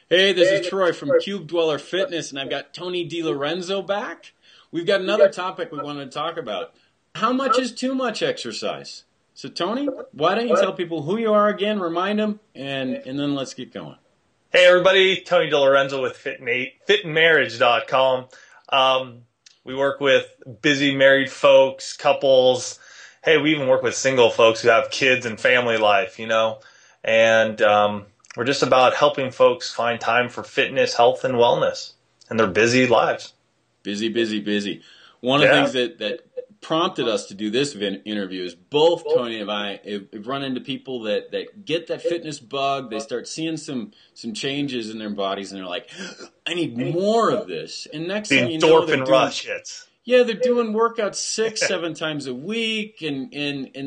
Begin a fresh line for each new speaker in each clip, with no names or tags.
Hey, this is Troy from Cube Dweller Fitness, and I've got Tony DiLorenzo back. We've got another topic we wanted to talk about. How much is too much exercise? So, Tony, why don't you tell people who you are again, remind them, and then let's get going.
Hey, everybody. Tony DiLorenzo with fitandmarriage.com. We work with busy married folks, couples. Hey, we even work with single folks who have kids and family life, and we're just about helping folks find time for fitness, health, and wellness in their busy lives.
Busy, busy, busy. One of the things that prompted us to do this interview is both Tony and I have run into people that get that fitness bug. They start seeing some changes in their bodies, and they're like, I need more of this. And next thing you know,
endorphin rush hits.
Yeah, they're doing workouts 6-7 times a week, and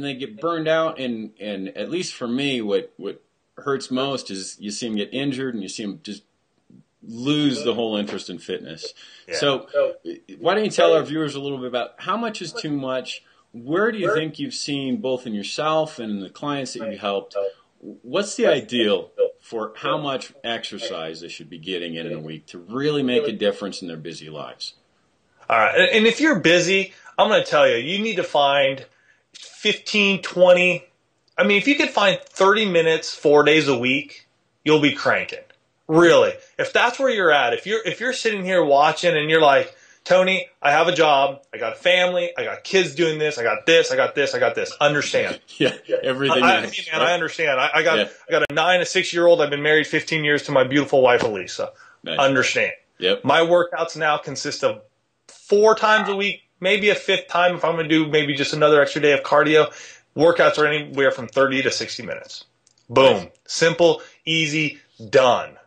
they get burned out. And at least for me, what hurts most is you see them get injured, and you see them just lose the whole interest in fitness. Yeah. So why don't you tell our viewers a little bit about how much is too much? Where do you think you've seen, both in yourself and in the clients that you've helped, what's the ideal for how much exercise they should be getting in a week to really make a difference in their busy lives?
All right. And if you're busy, I'm going to tell you, you need to find 15, 20. I mean, if you could find 30 minutes, 4 days a week, you'll be cranking. Really. If that's where you're at, if you're sitting here watching and you're like, Tony, I have a job, I got a family, I got kids doing this, I got this, I got this, I got this. Understand.
Everything.
I understand. I got a 9, a 6-year-old. I've been married 15 years to my beautiful wife, Elisa. Nice. Understand.
Yep.
My workouts now consist of 4 times a week, maybe a 5th time if I'm going to do maybe just another extra day of cardio. Workouts are anywhere from 30 to 60 minutes. Boom. Nice. Simple, easy, done.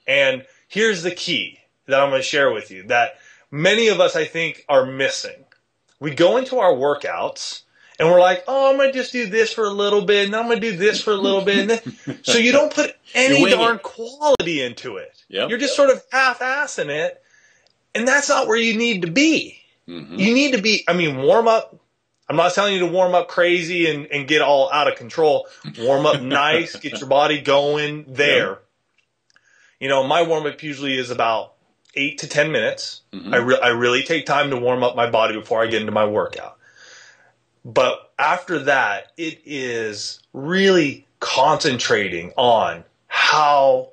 And here's the key that I'm going to share with you that many of us, I think, are missing. We go into our workouts and we're like, oh, I'm going to just do this for a little bit, and I'm going to do this for a little bit. And then, so you don't put any darn quality into it.
Yep.
You're just sort of half-assing it, and that's not where you need to be. Mm-hmm. You need to be, warm up. I'm not telling you to warm up crazy and get all out of control. Warm up nice, get your body going there. Yep. My warm-up usually is about 8 to 10 minutes. Mm-hmm. I really take time to warm up my body before I get into my workout. But after that, it is really concentrating on how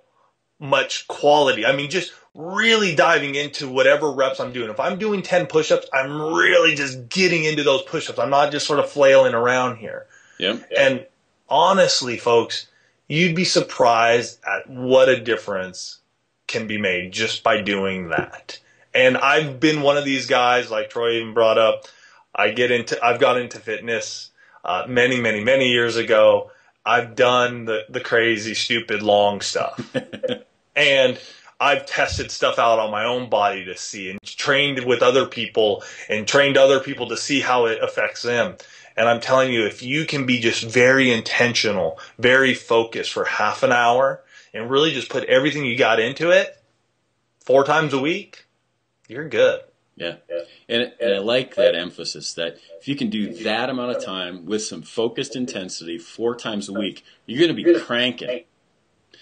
much quality. Just really diving into whatever reps I'm doing. If I'm doing 10 push-ups, I'm really just getting into those push-ups. I'm not just sort of flailing around here.
Yep.
And honestly, folks, you'd be surprised at what a difference can be made just by doing that. And I've been one of these guys, like Troy even brought up. I've got into fitness many, many, many years ago. I've done the crazy, stupid, long stuff. And I've tested stuff out on my own body to see, and trained with other people and trained other people to see how it affects them. And I'm telling you, if you can be just very intentional, very focused for half an hour and really just put everything you got into it 4 times a week, you're good.
Yeah. And I like that emphasis that if you can do that amount of time with some focused intensity 4 times a week, you're going to be cranking.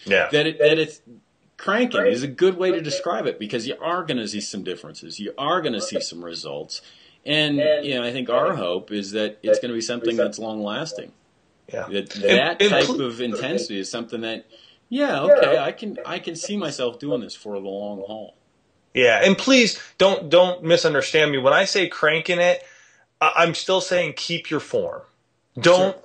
Yeah.
That it's cranking is a good way to describe it, because you are going to see some differences. You are going to see some results. And I think our hope is that it's going to be something that's long-lasting.
Yeah.
That type of intensity is something that, I can see myself doing this for the long haul.
Yeah, and please don't misunderstand me. When I say cranking it, I'm still saying keep your form. Don't.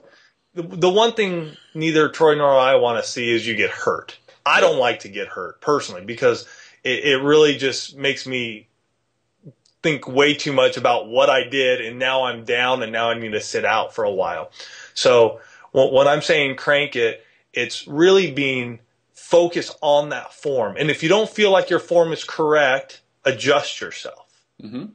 Sure. The one thing neither Troy nor I want to see is you get hurt. I don't like to get hurt personally, because it really just makes me think way too much about what I did, and now I'm down, and now I need to sit out for a while. So when I'm saying crank it, it's really being focused on that form. And if you don't feel like your form is correct, adjust yourself. Mm-hmm.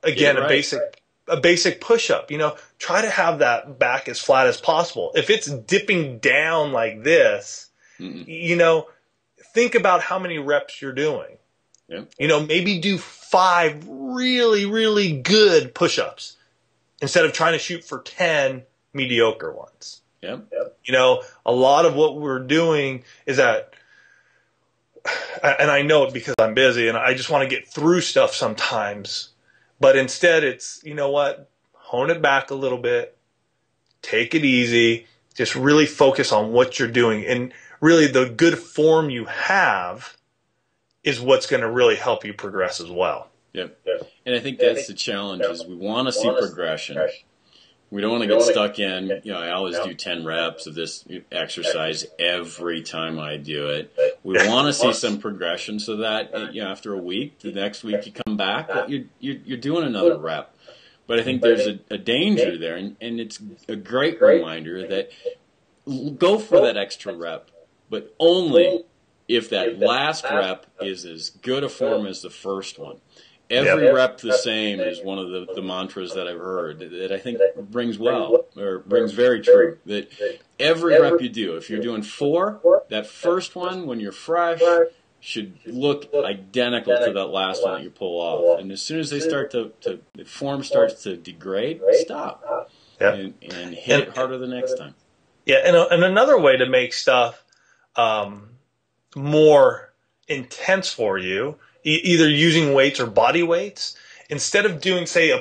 Again, a basic push-up. Try to have that back as flat as possible. If it's dipping down like this, think about how many reps you're doing.
Yep.
Maybe do 5 really, really good push-ups instead of trying to shoot for 10 mediocre ones.
Yep.
A lot of what we're doing is that and I know it because I'm busy and I just want to get through stuff sometimes. But instead it's, you know what, hone it back a little bit, take it easy, just really focus on what you're doing. And really the good form you have is what's going to really help you progress as well.
Yep. And I think that's the challenge is we want to see progression. We don't want to get stuck in, I always do 10 reps of this exercise every time I do it. We want to see some progression so that, after a week, the next week you come back, you're doing another rep. But I think there's a danger there, and it's a great reminder that go for that extra rep, but only if that last rep is as good a form as the first one. Every rep the same is one of the mantras that I've heard that I think rings very true. That every rep you do, if you're doing 4, that first one when you're fresh should look identical to that last one that you pull off. And as soon as they start the form starts to degrade, stop and hit it harder the next time.
Yeah, and another way to make stuff more intense for you, either using weights or body weights, instead of doing, say,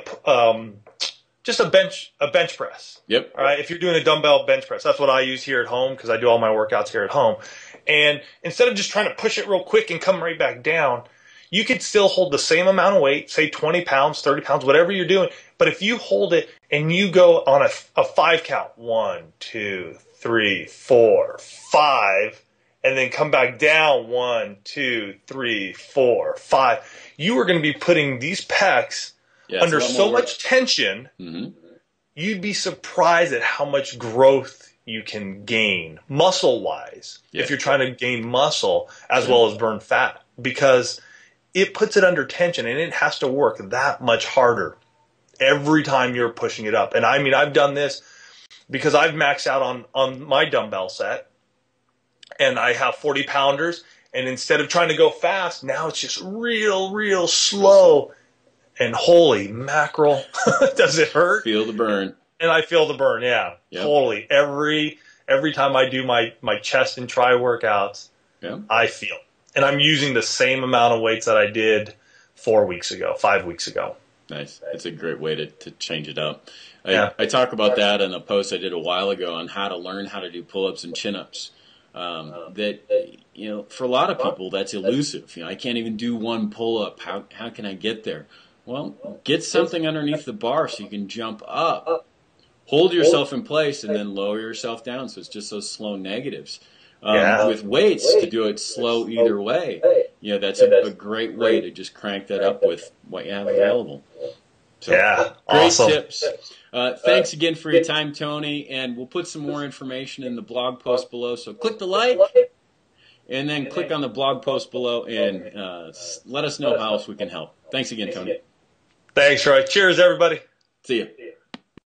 just a bench press.
Yep.
All right. If you're doing a dumbbell bench press, that's what I use here at home because I do all my workouts here at home. And instead of just trying to push it real quick and come right back down, you could still hold the same amount of weight, say 20 pounds, 30 pounds, whatever you're doing. But if you hold it and you go on a 5 count, 1, 2, 3, 4, 5. And then come back down 1, 2, 3, 4, 5. You are going to be putting these pecs under so much tension, you'd be surprised at how much growth you can gain muscle-wise if you're trying to gain muscle as well as burn fat, because it puts it under tension and it has to work that much harder every time you're pushing it up. And I mean, I've done this because I've maxed out on my dumbbell set. And I have 40 pounders, and instead of trying to go fast, now it's just real slow. And holy mackerel, does it hurt?
Feel the burn.
And I feel the burn, totally. Every time I do my chest and tri workouts, I feel. And I'm using the same amount of weights that I did 5 weeks ago. Nice.
It's a great way to change it up. I talk about that in a post I did a while ago on how to learn how to do pull-ups and chin-ups. For a lot of people, that's elusive. I can't even do one pull-up. How can I get there? Well, get something underneath the bar so you can jump up. Hold yourself in place and then lower yourself down so it's just those slow negatives. With weights, to do it slow either way, that's a great way to just crank that up with what you have available. So, great
awesome
tips. Thanks again for your time, Tony, and we'll put some more information in the blog post below. So click the like, and then click on the blog post below, and let us know how else we can help. Thanks again, Tony.
Thanks, Roy. Cheers, everybody.
See you.